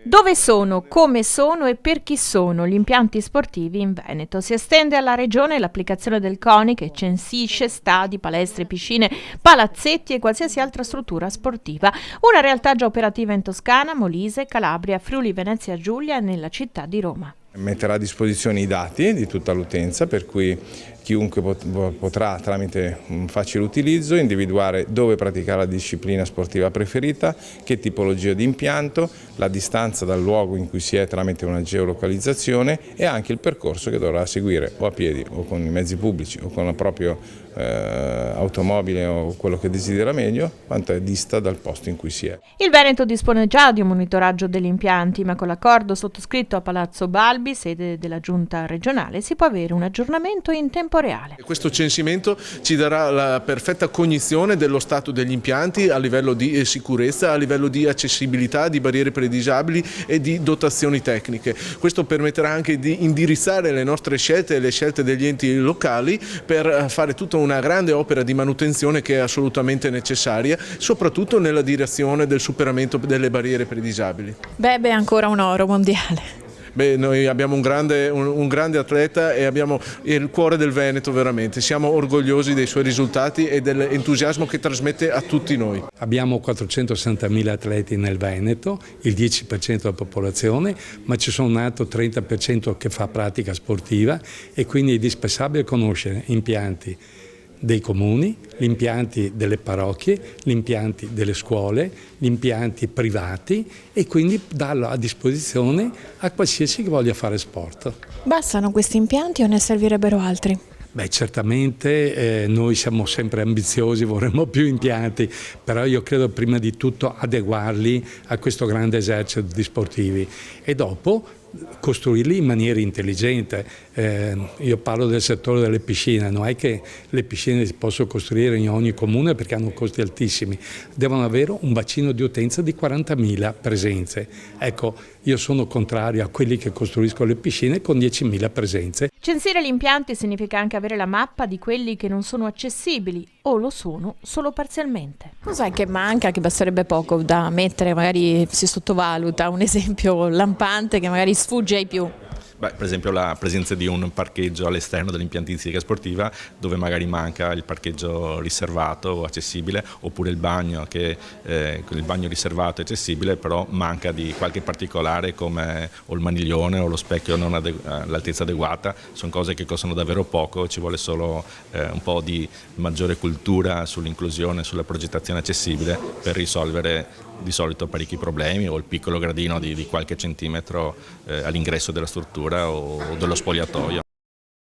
Dove sono, come sono e per chi sono gli impianti sportivi in Veneto? Si estende alla regione l'applicazione del CONI che censisce stadi, palestre, piscine, palazzetti e qualsiasi altra struttura sportiva. Una realtà già operativa in Toscana, Molise, Calabria, Friuli, Venezia Giulia e nella città di Roma. Metterà a disposizione i dati di tutta l'utenza, per cui chiunque potrà tramite un facile utilizzo individuare dove praticare la disciplina sportiva preferita, che tipologia di impianto, la distanza dal luogo in cui si è tramite una geolocalizzazione e anche il percorso che dovrà seguire o a piedi o con i mezzi pubblici o con la propria automobile o quello che desidera meglio, quanto è dista dal posto in cui si è. Il Veneto dispone già di un monitoraggio degli impianti, ma con l'accordo sottoscritto a Palazzo Balbi, sede della giunta regionale, si può avere un aggiornamento in tempo reale. Questo censimento ci darà la perfetta cognizione dello stato degli impianti a livello di sicurezza, a livello di accessibilità, di barriere per i disabili e di dotazioni tecniche. Questo permetterà anche di indirizzare le nostre scelte e le scelte degli enti locali per fare tutta una grande opera di manutenzione che è assolutamente necessaria, soprattutto nella direzione del superamento delle barriere per i disabili. Bebe è ancora un oro mondiale. Noi abbiamo un grande atleta e abbiamo il cuore del Veneto veramente, siamo orgogliosi dei suoi risultati e dell'entusiasmo che trasmette a tutti noi. Abbiamo 460.000 atleti nel Veneto, il 10% della popolazione, ma ci sono un altro 30% che fa pratica sportiva e quindi è indispensabile conoscere impianti dei comuni, gli impianti delle parrocchie, gli impianti delle scuole, gli impianti privati e quindi darlo a disposizione a qualsiasi che voglia fare sport. Bastano questi impianti o ne servirebbero altri? Beh, certamente noi siamo sempre ambiziosi, vorremmo più impianti, però io credo prima di tutto adeguarli a questo grande esercito di sportivi e dopo costruirli in maniera intelligente. Io parlo del settore delle piscine, non è che le piscine si possono costruire in ogni comune perché hanno costi altissimi, devono avere un bacino di utenza di 40.000 presenze. Ecco, io sono contrario a quelli che costruiscono le piscine con 10.000 presenze. Censire gli impianti significa anche avere la mappa di quelli che non sono accessibili o lo sono solo parzialmente. Cos'è che manca, che basterebbe poco da mettere, magari si sottovaluta, un esempio lampante che magari sfugge ai più? Beh, per esempio la presenza di un parcheggio all'esterno dell'impiantistica sportiva dove magari manca il parcheggio riservato o accessibile, oppure il bagno il bagno riservato e accessibile, però manca di qualche particolare come o il maniglione o lo specchio non all'altezza adeguata. Sono cose che costano davvero poco, ci vuole solo un po' di maggiore cultura sull'inclusione, sulla progettazione accessibile per risolvere di solito parecchi problemi o il piccolo gradino di qualche centimetro all'ingresso della struttura o dello spogliatoio.